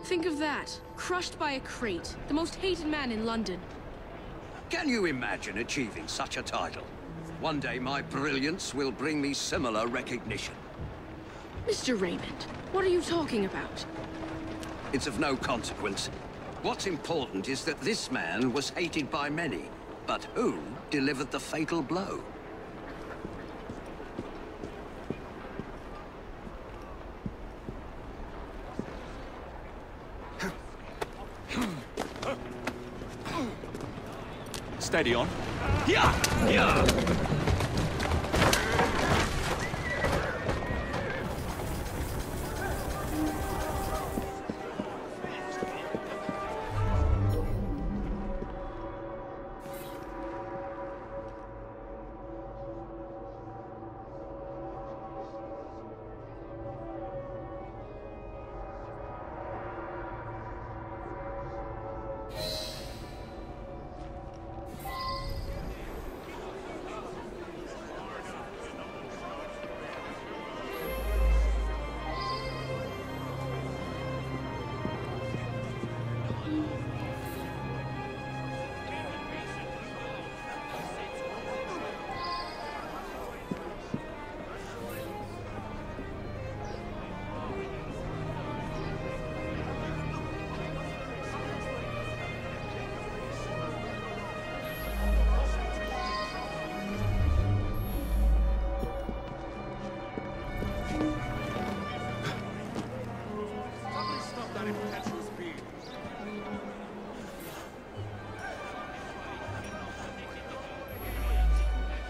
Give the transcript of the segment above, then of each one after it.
Think of that. Crushed by a crate. The most hated man in London. Can you imagine achieving such a title? One day my brilliance will bring me similar recognition. Mr. Raymond, what are you talking about? It's of no consequence. What's important is that this man was hated by many, but who delivered the fatal blow? Steady on. Yeah! Yeah!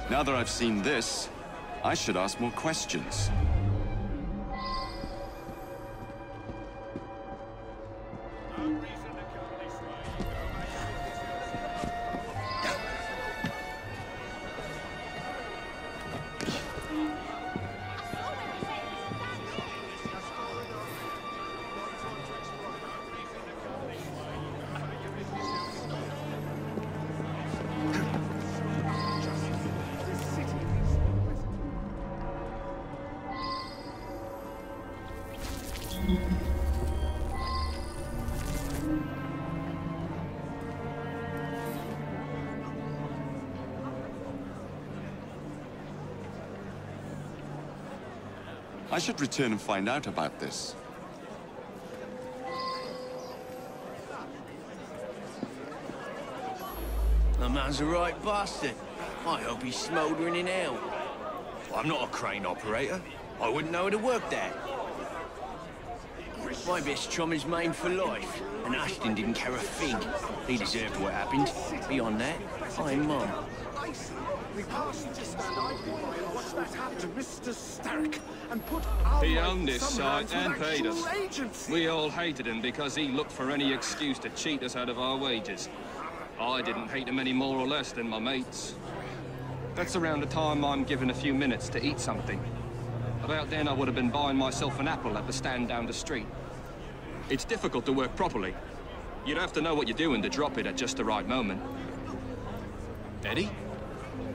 Now that I've seen this, I should ask more questions. I should return and find out about this. The man's a right bastard. I hope he's smouldering in hell. I'm not a crane operator. I wouldn't know how to work that. My best chum is maimed for life, and Ashton didn't care a fig. He deserved what happened. Beyond that, I'm mum. We passed just and I watch that happen to Mr. Starrick and put he owned this site and paid us. We all hated him because he looked for any excuse to cheat us out of our wages. I didn't hate him any more or less than my mates. That's around the time I'm given a few minutes to eat something. About then I would have been buying myself an apple at the stand down the street. It's difficult to work properly. You'd have to know what you're doing to drop it at just the right moment. Eddie?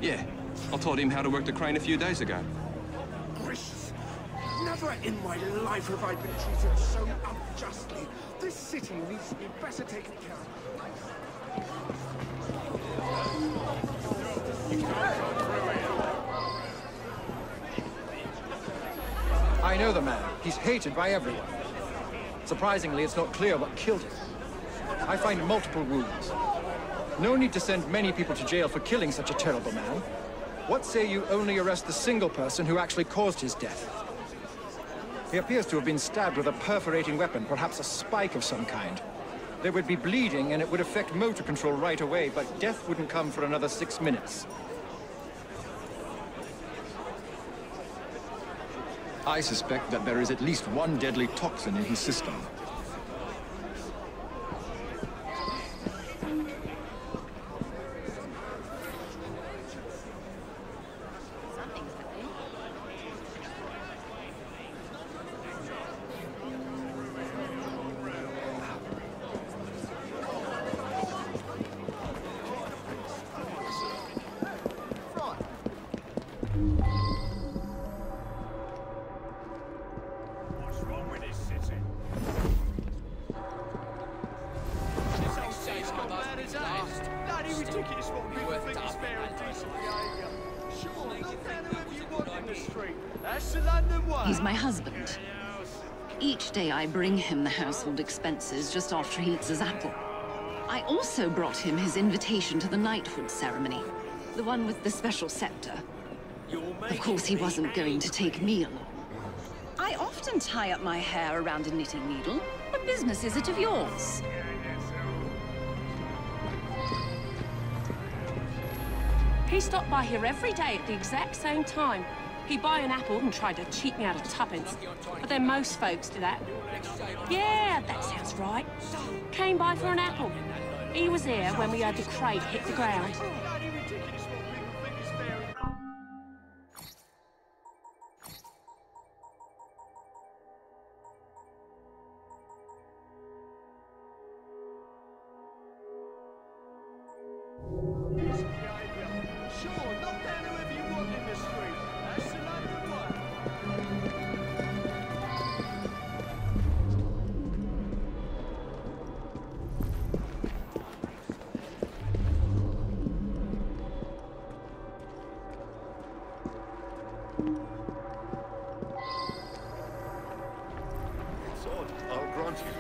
Yeah, I taught him how to work the crane a few days ago. Gracious. Never in my life have I been treated so unjustly. This city needs to be better taken care of. I know the man. He's hated by everyone. Surprisingly, it's not clear what killed him. I find multiple wounds. No need to send many people to jail for killing such a terrible man. What say you only arrest the single person who actually caused his death? He appears to have been stabbed with a perforating weapon, perhaps a spike of some kind. There would be bleeding and it would affect motor control right away, but death wouldn't come for another 6 minutes. I suspect that there is at least one deadly toxin in his system. What's wrong with this city? He's my husband. Each day I bring him the household expenses just after he eats his apple. I also brought him his invitation to the knighthood ceremony. The one with the special scepter. Of course, he wasn't going to take me along. I often tie up my hair around a knitting needle. What business is it of yours? He stopped by here every day at the exact same time. He'd buy an apple and try to cheat me out of tuppence. But then most folks do that. Yeah, that sounds right. Came by for an apple. He was here when we heard the crate hit the ground.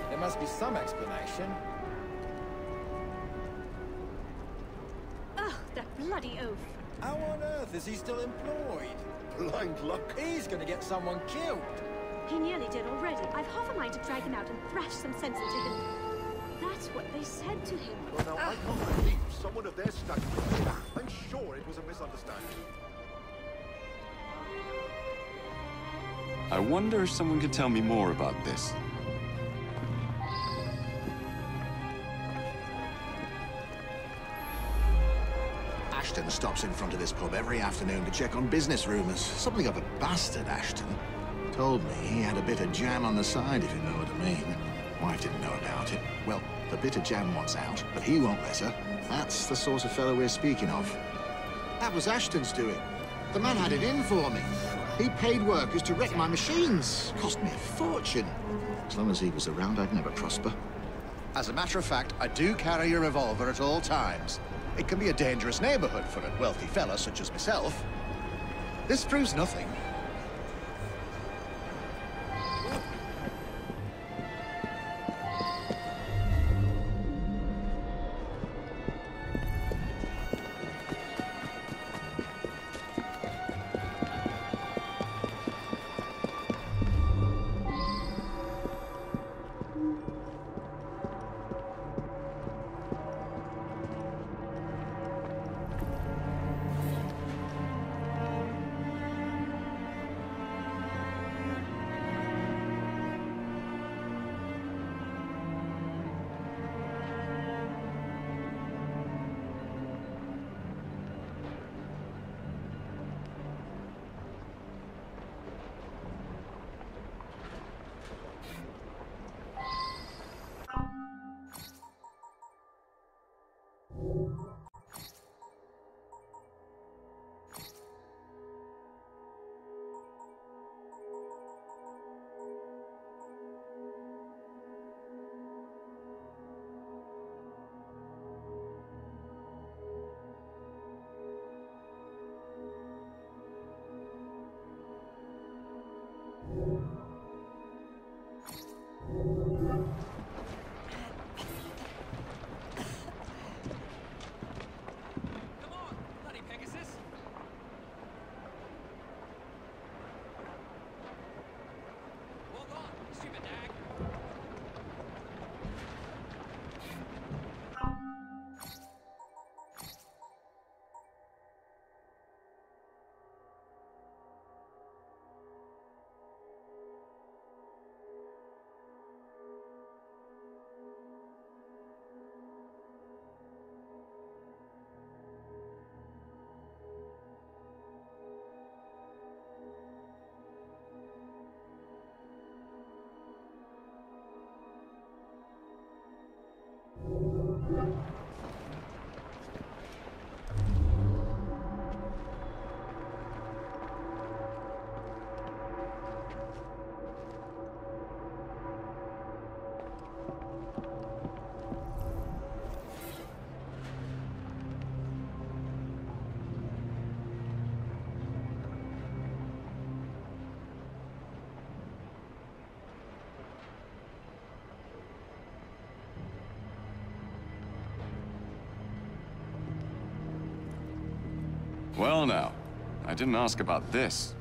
There must be some explanation. Ugh, that bloody oaf. How on earth is he still employed? Blind luck. He's gonna get someone killed. He nearly did already. I've half a mind to drag him out and thrash some sense into him. That's what they said to him. Well, now, I can't believe someone of their stature. I'm sure it was a misunderstanding. I wonder if someone could tell me more about this. Ashton stops in front of this pub every afternoon to check on business rumors. Something of a bastard, Ashton. Told me he had a bit of jam on the side, if you know what I mean. Wife didn't know about it. Well, the bit of jam wants out, but he won't let her. That's the sort of fellow we're speaking of. That was Ashton's doing. The man had it in for me. He paid workers to wreck my machines. Cost me a fortune. As long as he was around, I'd never prosper. As a matter of fact, I do carry a revolver at all times. It can be a dangerous neighborhood for a wealthy fella such as myself. This proves nothing. Well now, I didn't ask about this.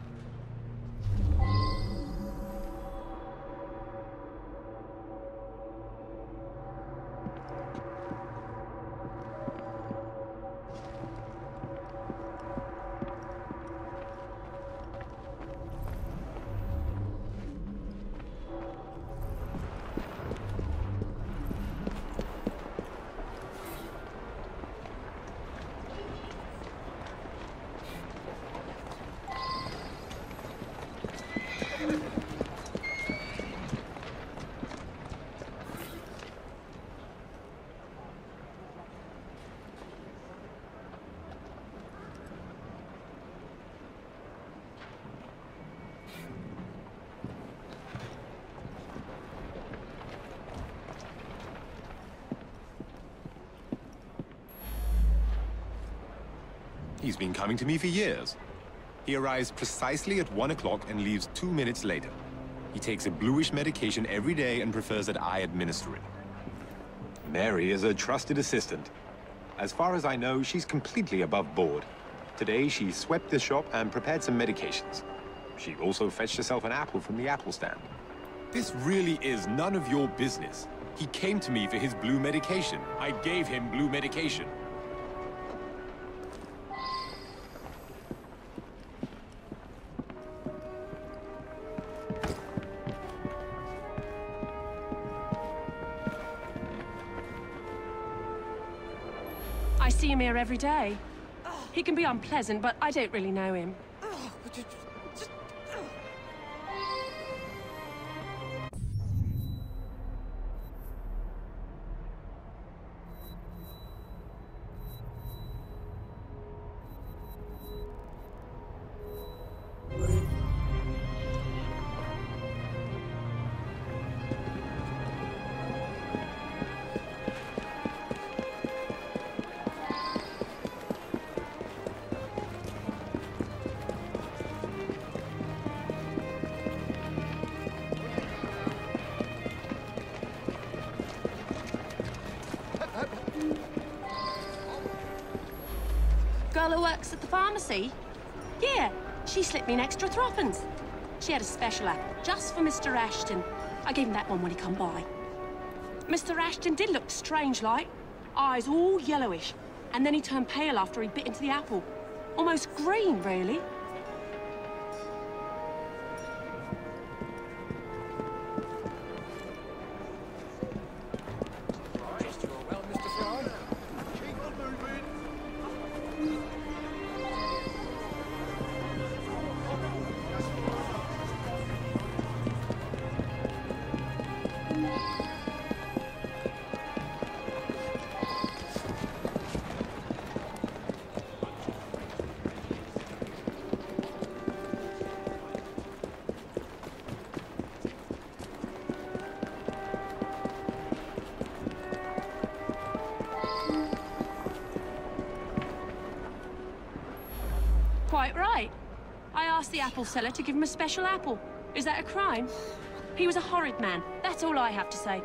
He's been coming to me for years. He arrives precisely at 1 o'clock and leaves 2 minutes later. He takes a bluish medication every day and prefers that I administer it. Mary is a trusted assistant. As far as I know, she's completely above board. Today, she swept the shop and prepared some medications. She also fetched herself an apple from the apple stand. This really is none of your business. He came to me for his blue medication. I gave him blue medication. I see him here every day. He can be unpleasant, but I don't really know him. Girl who works at the pharmacy? Yeah, she slipped me an extra threepence. She had a special apple just for Mr. Ashton. I gave him that one when he come by. Mr. Ashton did look strange-like. Eyes all yellowish. And then he turned pale after he bit into the apple. Almost green, really. Quite right. I asked the apple seller to give him a special apple. Is that a crime? He was a horrid man. That's all I have to say.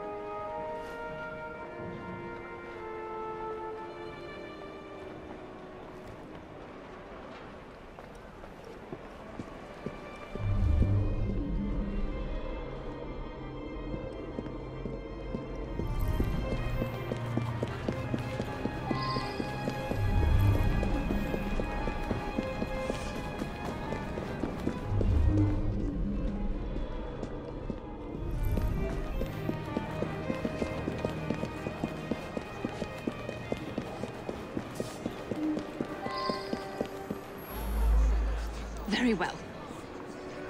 Very well.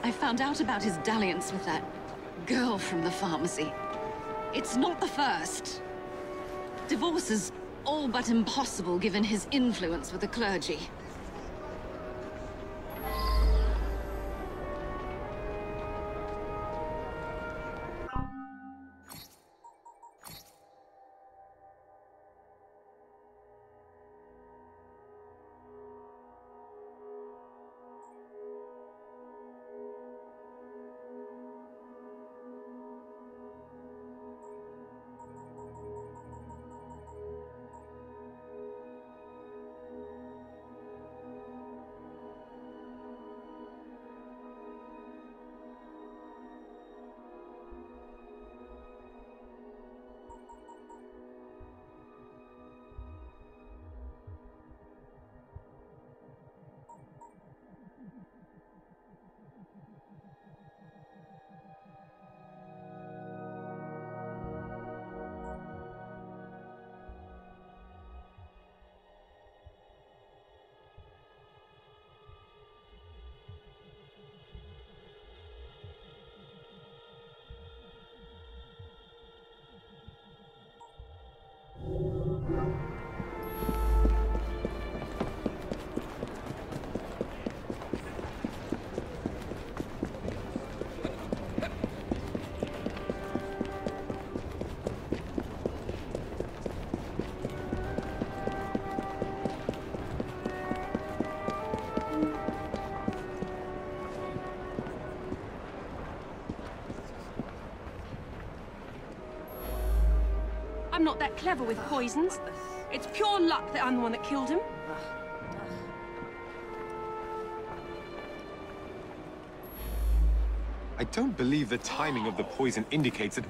I found out about his dalliance with that girl from the pharmacy. It's not the first. Divorce is all but impossible given his influence with the clergy. not that clever with poisons. It's pure luck that I'm the one that killed him. I don't believe the timing of the poison indicates that...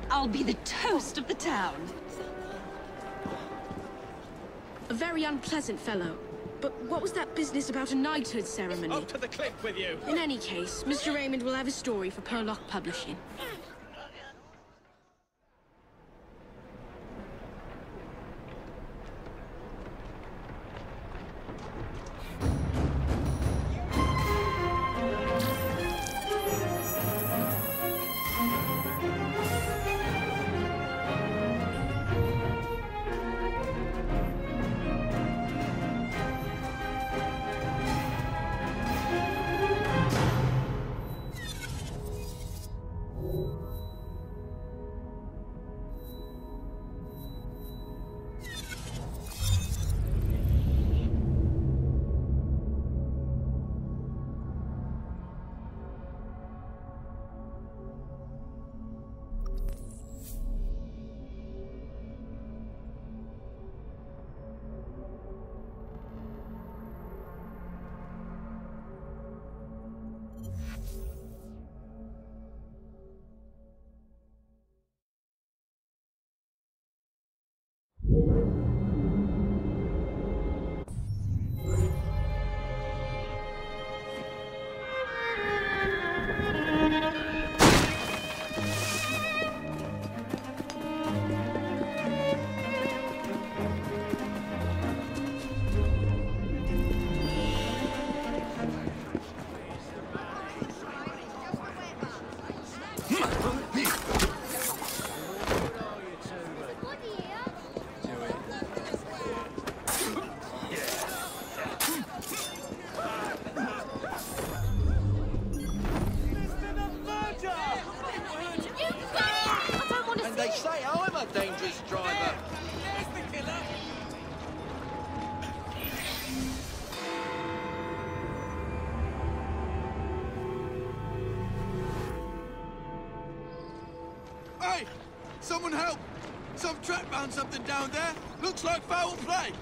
I'll be the toast of the town. A very unpleasant fellow. But what was that business about a knighthood ceremony? Up to the cliff with you! In any case, Mr. Raymond will have a story for Perlock Publishing. They say I'm a dangerous driver. Hey! Someone help! Some trap found something down there. Looks like foul play.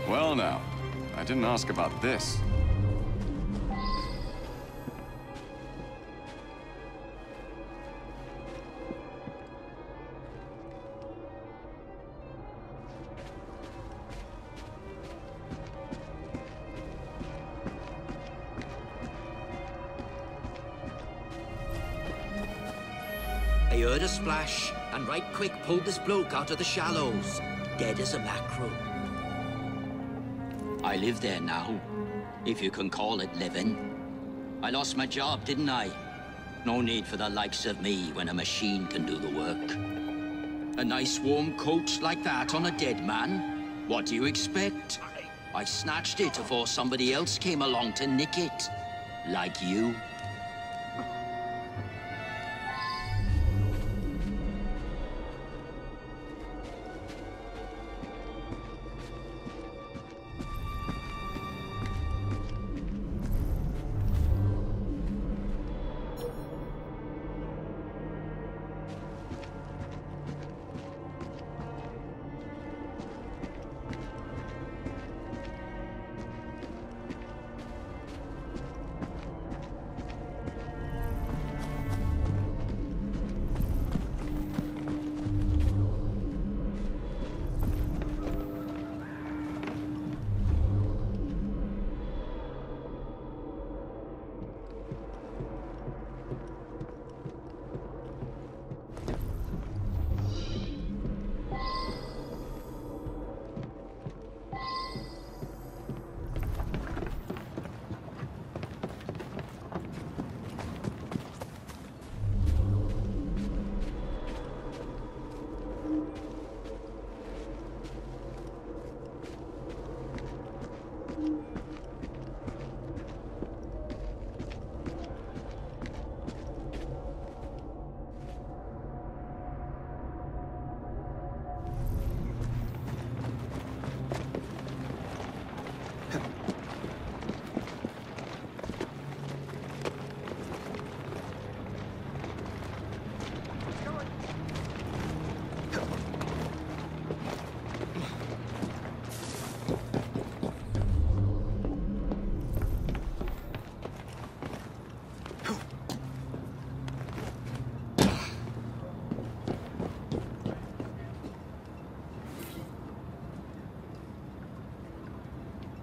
Well now, I didn't ask about this. I heard a splash, and right quick pulled this bloke out of the shallows, dead as a mackerel. I live there now, if you can call it living. I lost my job, didn't I? No need for the likes of me when a machine can do the work. A nice warm coat like that on a dead man? What do you expect? I snatched it before somebody else came along to nick it. Like you.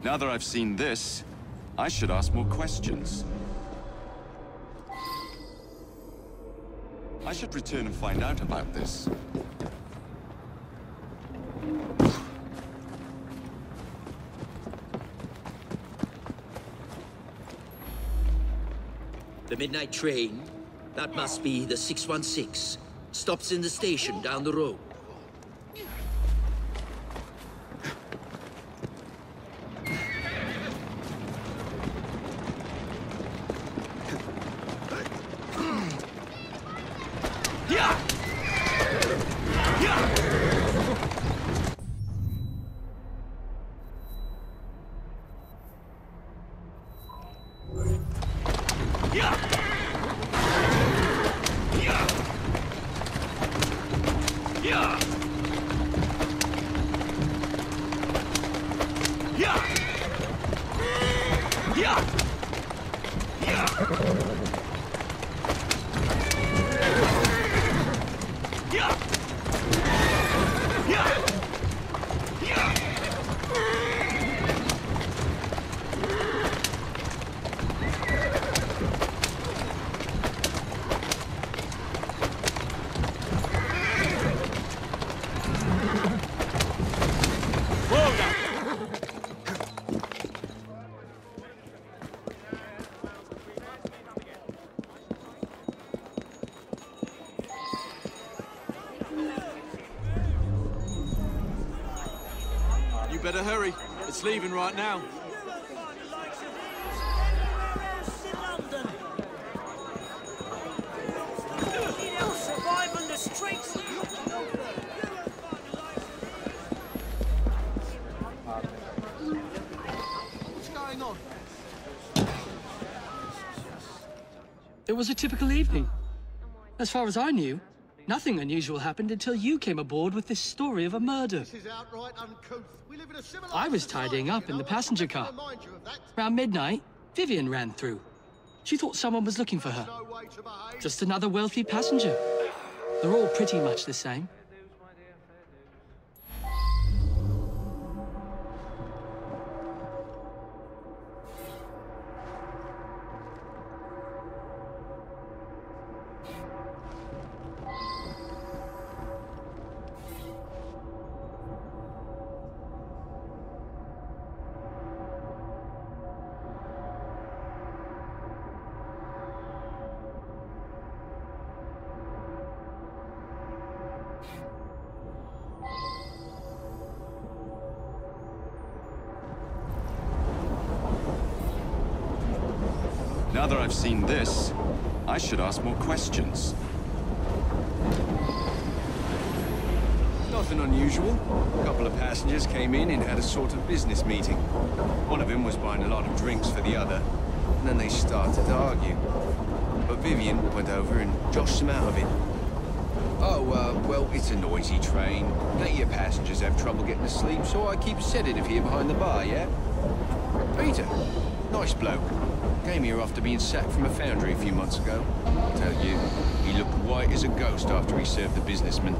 Now that I've seen this, I should ask more questions. I should return and find out about this. The midnight train? That must be the 616. Stops in the station down the road. Better hurry. It's leaving right now. Survive on the streets. What's going on? It was a typical evening. As far as I knew, nothing unusual happened until you came aboard with this story of a murder. I was tidying up in the passenger car. Around midnight, Vivian ran through. She thought someone was looking for her. Just another wealthy passenger. They're all pretty much the same. Now that I've seen this, I should ask more questions. Nothing unusual. A couple of passengers came in and had a sort of business meeting. One of them was buying a lot of drinks for the other, and then they started to argue. But Vivian went over and joshed them out of it. Oh, well, it's a noisy train. Plenty of passengers have trouble getting to sleep, so I keep a sedative here behind the bar, yeah? Peter, nice bloke. Came here after being sacked from a foundry a few months ago. I tell you, he looked white as a ghost after he served the businessman.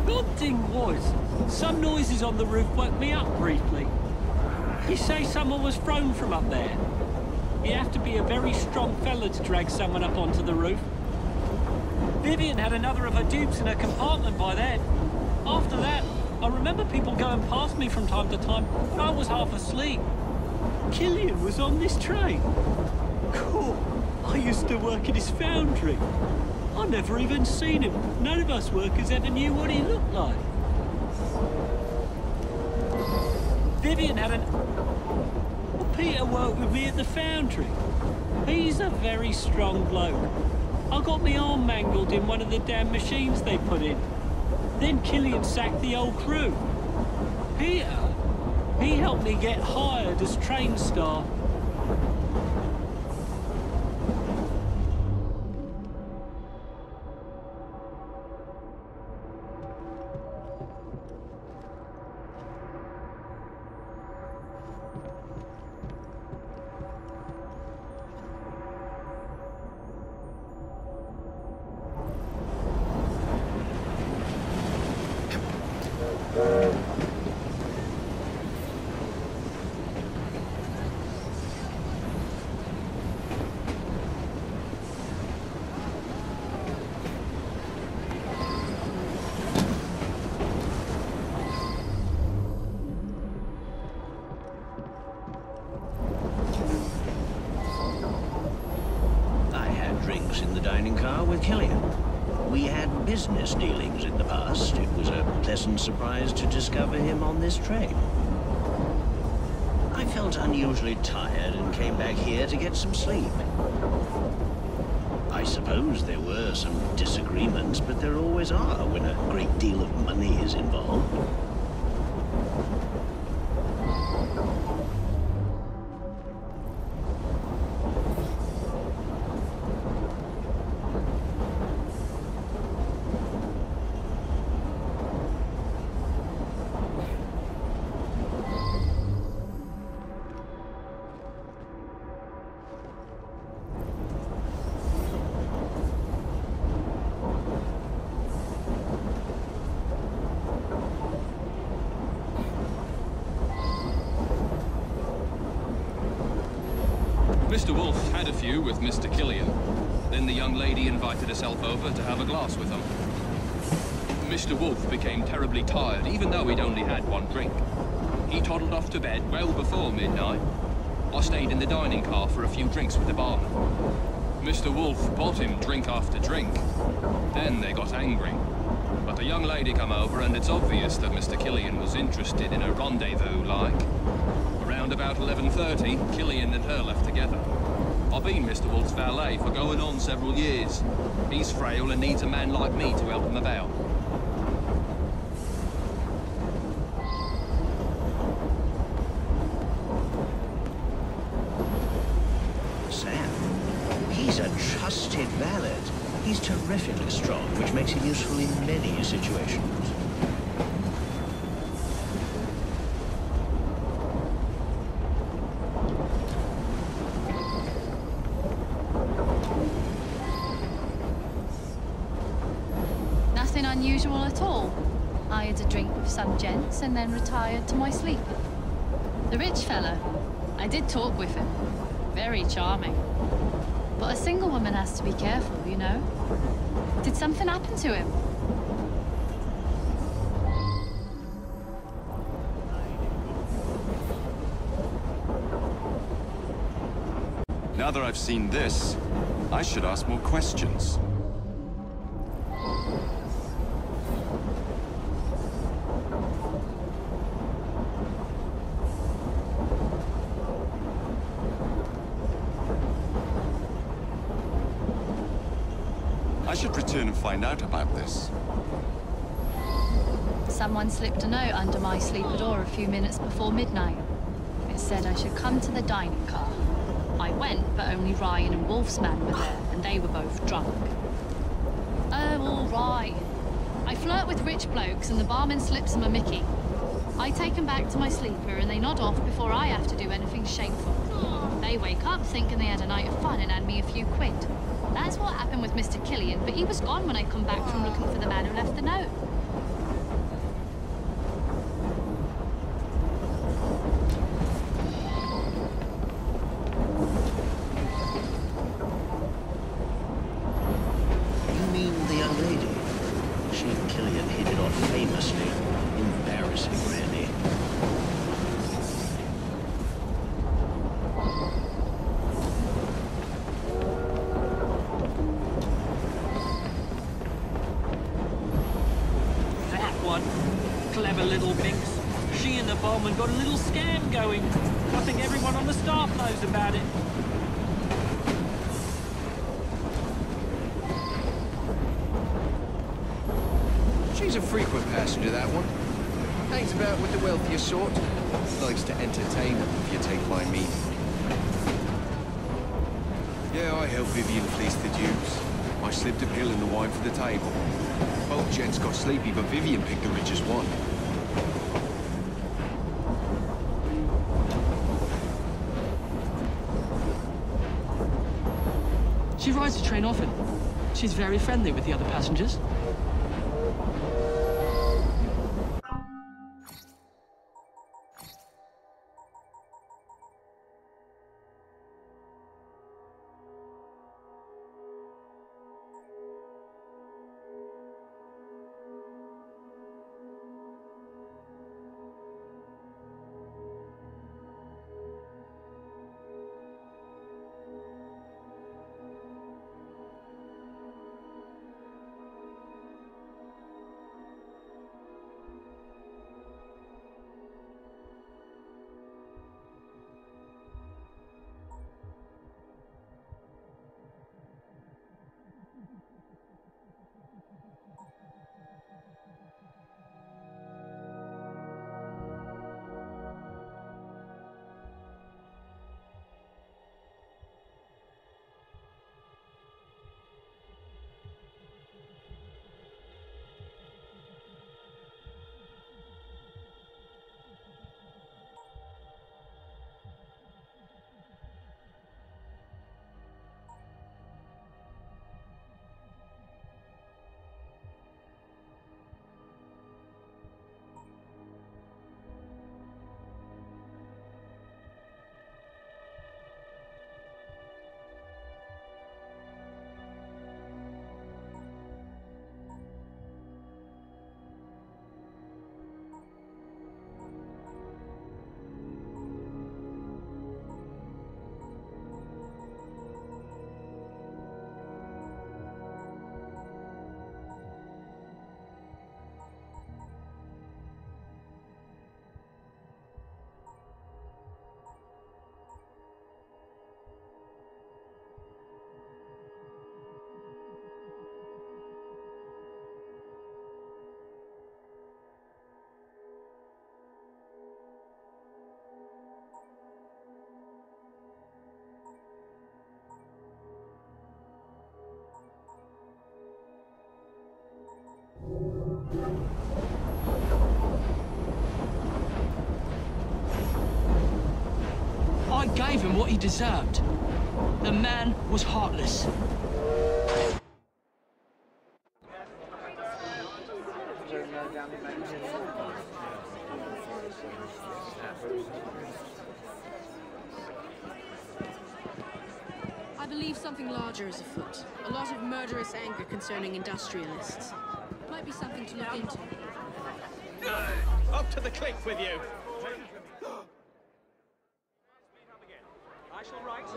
Good thing was, some noises on the roof woke me up briefly. You say someone was thrown from up there? You have to be a very strong fella to drag someone up onto the roof. Vivian had another of her dupes in her compartment by then. After that, I remember people going past me from time to time, but I was half asleep. Killian was on this train. Cool. I used to work in his foundry. I never even seen him. None of us workers ever knew what he looked like. Vivian had an... Well, Peter worked with me at the foundry. He's a very strong bloke. I got my arm mangled in one of the damn machines they put in. Then Killian sacked the whole crew. Peter, he helped me get hired as train staff. the dining car with Killian. We had business dealings in the past. It was a pleasant surprise to discover him on this train. I felt unusually tired and came back here to get some sleep. I suppose there were some disagreements, but there always are when a great deal of money is involved. Mr. Wolf had a few with Mr. Killian. Then the young lady invited herself over to have a glass with him. Mr. Wolf became terribly tired, even though he'd only had one drink. He toddled off to bed well before midnight. I stayed in the dining car for a few drinks with the barman. Mr. Wolf bought him drink after drink. Then they got angry. But the young lady come over, and it's obvious that Mr. Killian was interested in a rendezvous, like. Around about 11:30, Killian and her left together. I've been Mr. Wolf's valet for going on several years. He's frail and needs a man like me to help him about. Sam, he's a trusted valet. He's terrifically strong, which makes him useful in many situations. Nothing unusual at all. I had a drink with some gents and then retired to my sleep. The rich fella, I did talk with him. Very charming. But a single woman has to be careful, you know. Did something happen to him? Now that I've seen this, I should ask more questions. I should return and find out about this. Someone slipped a note under my sleeper door a few minutes before midnight. It said I should come to the dining car. I went, but only Ryan and Wolf's man were there, and they were both drunk. Oh, all right. I flirt with rich blokes, and the barman slips them a mickey. I take them back to my sleeper, and they nod off before I have to do anything shameful. They wake up thinking they had a night of fun and hand me a few quid. That's what happened with Mr. Killian, but he was gone when I come back from looking for the man who left the note. You mean the young lady? She and Killian hit it off famously. Embarrassing, really. Clever little minx. She and the barman got a little scam going. I think everyone on the staff knows about it. She's a frequent passenger, that one. Hangs about with the wealthier sort. Likes to entertain them, if you take my meaning. Yeah, I helped Vivian fleece the Dukes. I slipped a pill in the wine for the table. Both gents got sleepy, but Vivian picked the richest one. She rides the train often. She's very friendly with the other passengers. gave him what he deserved. The man was heartless. I believe something larger is afoot. A lot of murderous anger concerning industrialists. Might be something to look into. Up to the cliff with you. I shall write.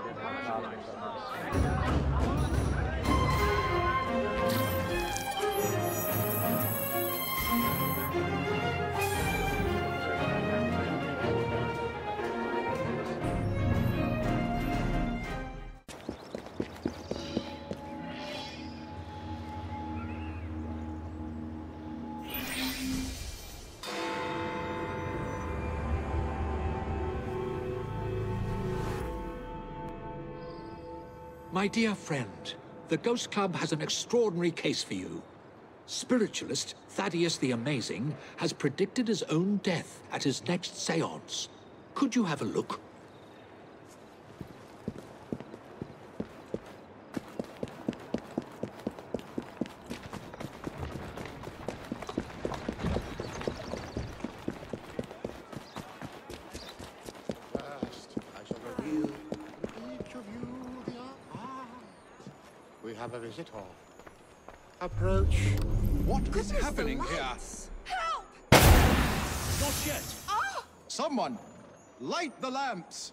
My dear friend, the Ghost Club has an extraordinary case for you. Spiritualist Thaddeus the Amazing has predicted his own death at his next seance. Could you have a look? We have a visitor. Approach. What is happening here? Help! Not yet. Someone, light the lamps.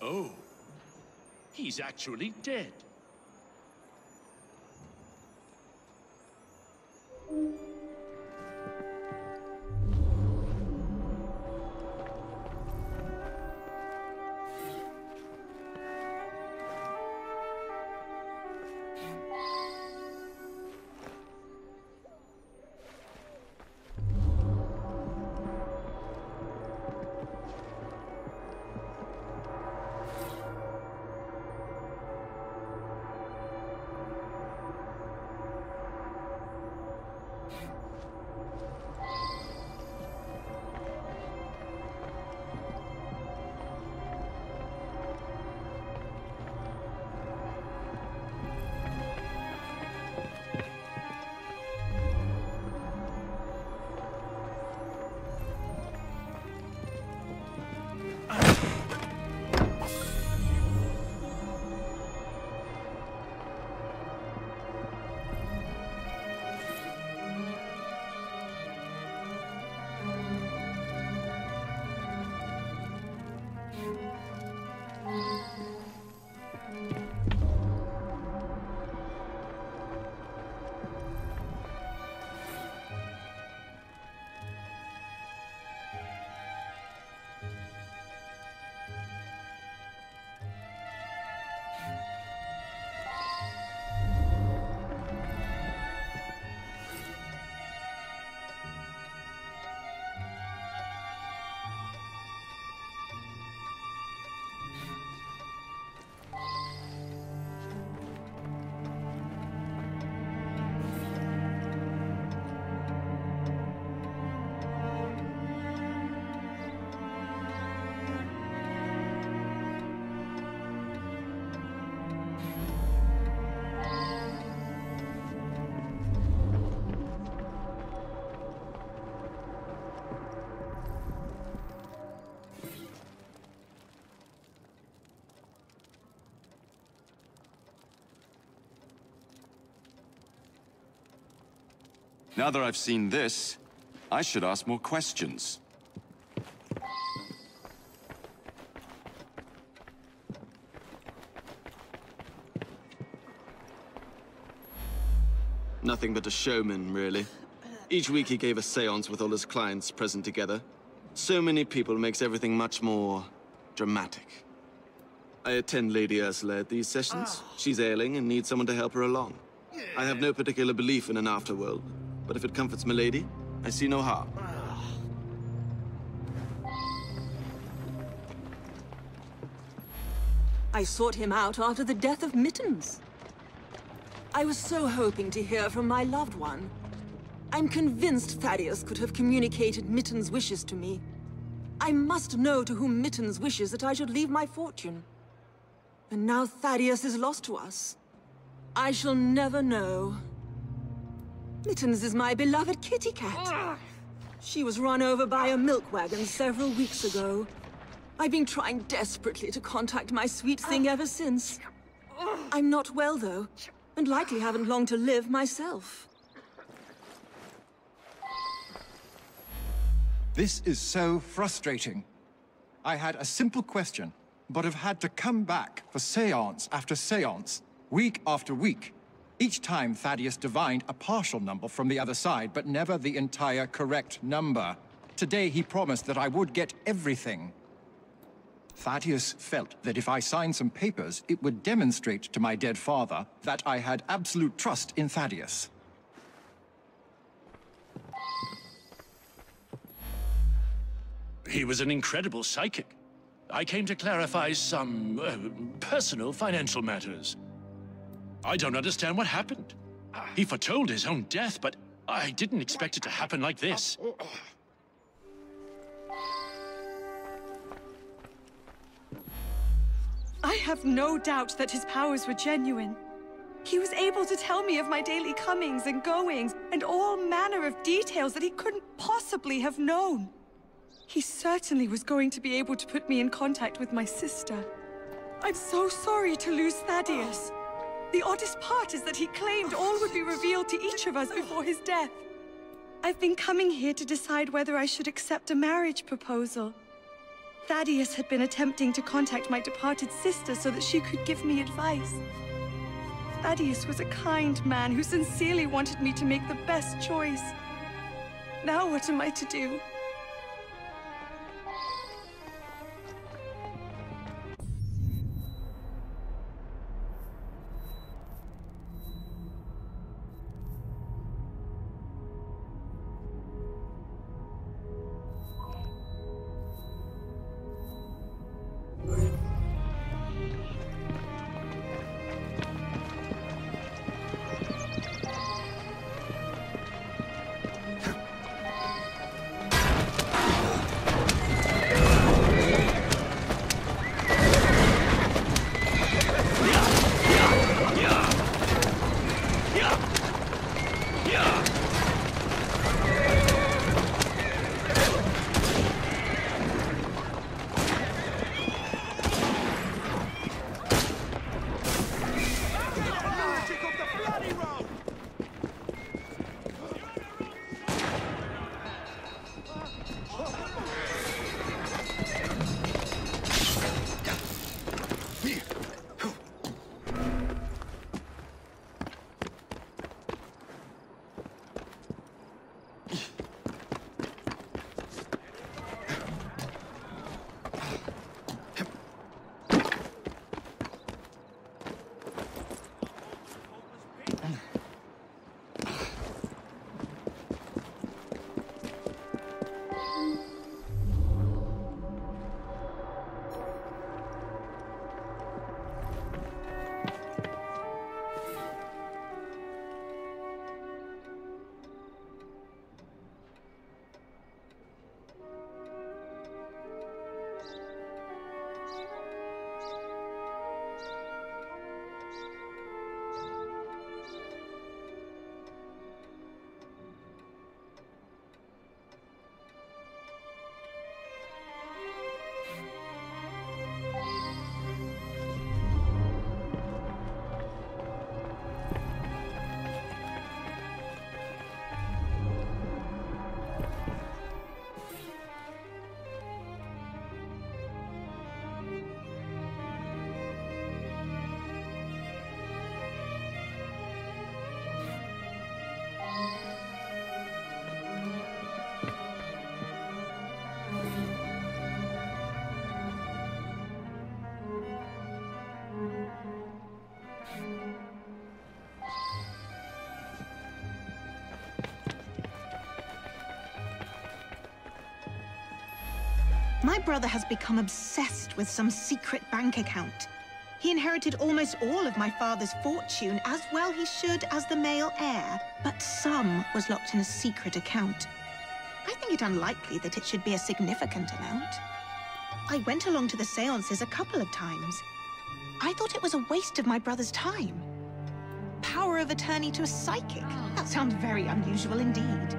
Oh. He's actually dead. Now that I've seen this, I should ask more questions. Nothing but a showman, really. Each week he gave a seance with all his clients present together. So many people makes everything much more dramatic. I attend Lady Ursula at these sessions. She's ailing and needs someone to help her along. I have no particular belief in an afterworld, but if it comforts milady, I see no harm. I sought him out after the death of Mittens. I was so hoping to hear from my loved one. I'm convinced Thaddeus could have communicated Mittens' wishes to me. I must know to whom Mittens wishes that I should leave my fortune. And now Thaddeus is lost to us. I shall never know. Mittens is my beloved kitty cat. She was run over by a milk wagon several weeks ago. I've been trying desperately to contact my sweet thing ever since. I'm not well, though, and likely haven't long to live myself. This is so frustrating. I had a simple question, but have had to come back for séance after séance, week after week. Each time Thaddeus divined a partial number from the other side, but never the entire correct number. Today he promised that I would get everything. Thaddeus felt that if I signed some papers, it would demonstrate to my dead father that I had absolute trust in Thaddeus. He was an incredible psychic. I came to clarify some personal financial matters. I don't understand what happened. He foretold his own death, but I didn't expect it to happen like this. I have no doubt that his powers were genuine. He was able to tell me of my daily comings and goings, and all manner of details that he couldn't possibly have known. He certainly was going to be able to put me in contact with my sister. I'm so sorry to lose Thaddeus. The oddest part is that he claimed all would be revealed to each of us before his death. I've been coming here to decide whether I should accept a marriage proposal. Thaddeus had been attempting to contact my departed sister so that she could give me advice. Thaddeus was a kind man who sincerely wanted me to make the best choice. Now what am I to do? My brother has become obsessed with some secret bank account. He inherited almost all of my father's fortune, as well he should as the male heir, but some was locked in a secret account. I think it unlikely that it should be a significant amount. I went along to the seances a couple of times. I thought it was a waste of my brother's time. Power of attorney to a psychic? That sounds very unusual indeed.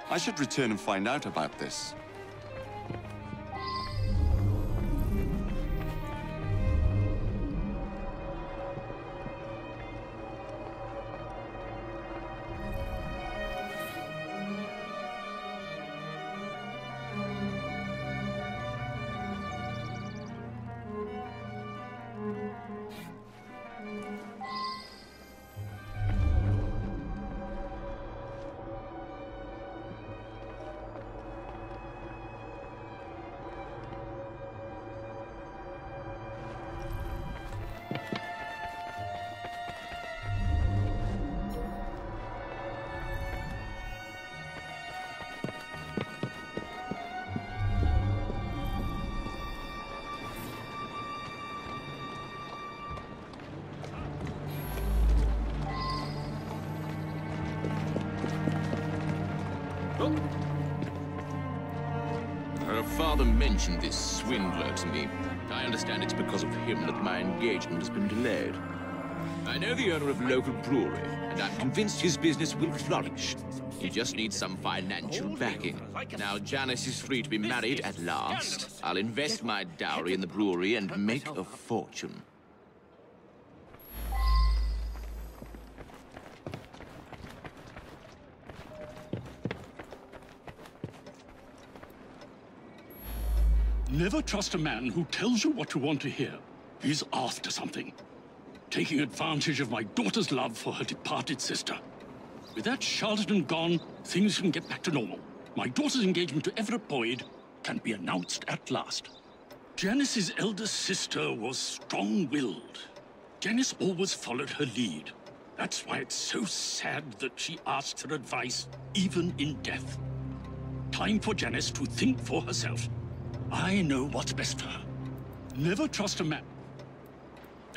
I should return and find out about this. Her father mentioned this swindler to me. I understand it's because of him that my engagement has been delayed. I know the owner of a local brewery, and I'm convinced his business will flourish. He just needs some financial backing. Now Janice is free to be married at last. I'll invest my dowry in the brewery and make a fortune. Never trust a man who tells you what you want to hear. He's after something. Taking advantage of my daughter's love for her departed sister. With that charlatan gone, things can get back to normal. My daughter's engagement to Everett Boyd can be announced at last. Janice's elder sister was strong-willed. Janice always followed her lead. That's why it's so sad that she asks her advice, even in death. Time for Janice to think for herself. I know what's best for her. Never trust a man.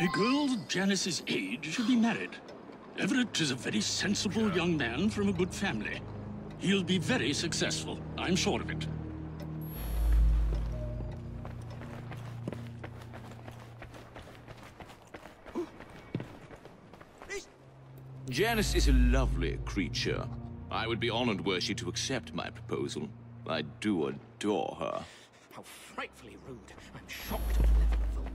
A girl Janice's age should be married. Everett is a very sensible young man from a good family. He'll be very successful, I'm sure of it. Janice is a lovely creature. I would be honored were she to accept my proposal. I do adore her. How frightfully rude. I'm shocked at the level of them.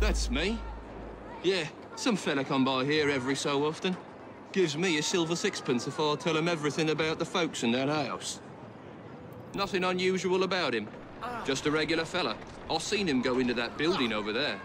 That's me. Yeah, some fella come by here every so often. Gives me a silver sixpence if I tell him everything about the folks in that house. Nothing unusual about him. Just a regular fella. I've seen him go into that building over there.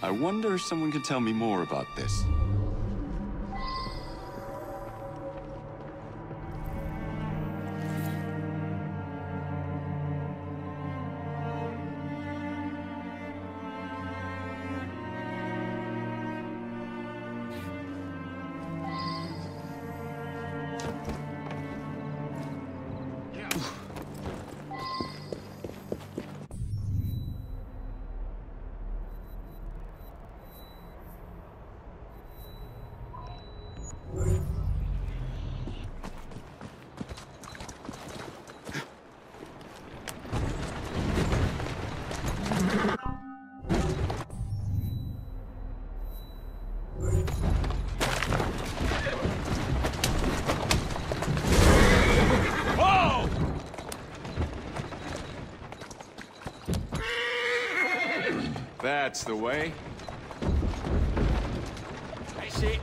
I wonder if someone could tell me more about this. That's the way. I see.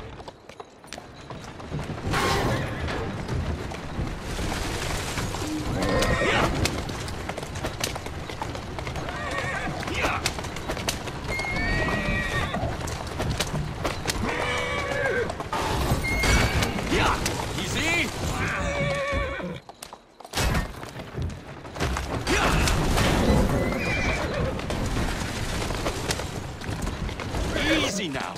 Easy now.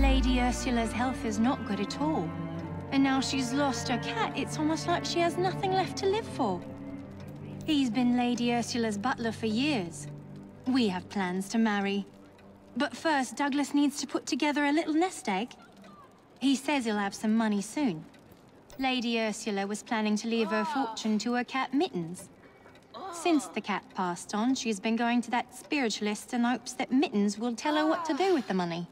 Lady Ursula's health is not good at all. And now she's lost her cat, it's almost like she has nothing left to live for. He's been Lady Ursula's butler for years. We have plans to marry. But first, Douglas needs to put together a little nest egg. He says he'll have some money soon. Lady Ursula was planning to leave her fortune to her cat Mittens. Since the cat passed on, she's been going to that spiritualist in hopes that Mittens will tell her what to do with the money.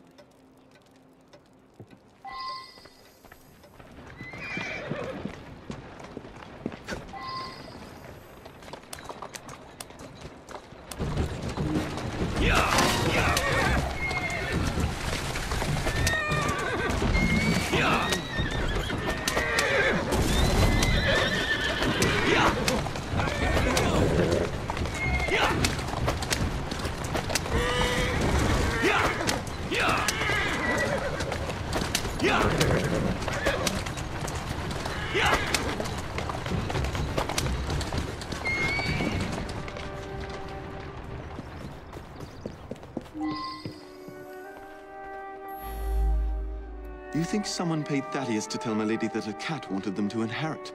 You think someone paid Thaddeus to tell my lady that a cat wanted them to inherit?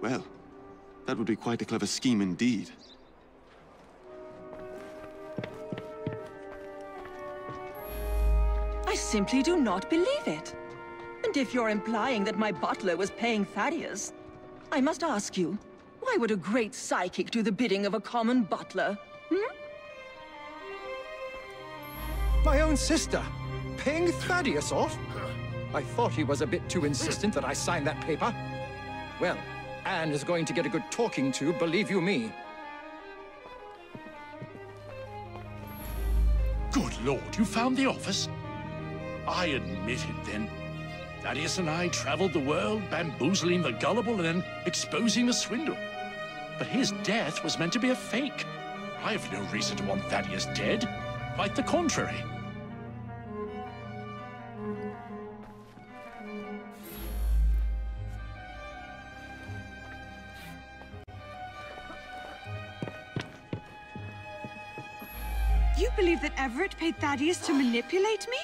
Well, that would be quite a clever scheme indeed. I simply do not believe it. And if you're implying that my butler was paying Thaddeus, I must ask you, Why would a great psychic do the bidding of a common butler? My own sister, paying Thaddeus off? I thought he was a bit too insistent that I sign that paper. Well, Anne is going to get a good talking to, believe you me. Good Lord, you found the office? I admit it, then. Thaddeus and I traveled the world, bamboozling the gullible and then exposing the swindle. But his death was meant to be a fake. I have no reason to want Thaddeus dead. Quite the contrary. You believe that Everett paid Thaddeus to manipulate me?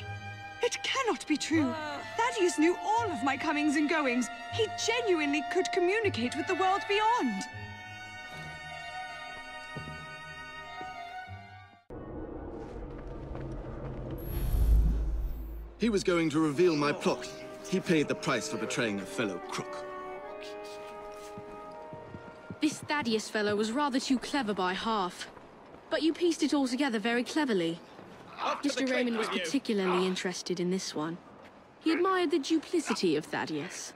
It cannot be true. Thaddeus knew all of my comings and goings. He genuinely could communicate with the world beyond. He was going to reveal my plot. He paid the price for betraying a fellow crook. This Thaddeus fellow was rather too clever by half. But you pieced it all together very cleverly. Mr. Raymond was particularly interested in this one. He admired the duplicity of Thaddeus.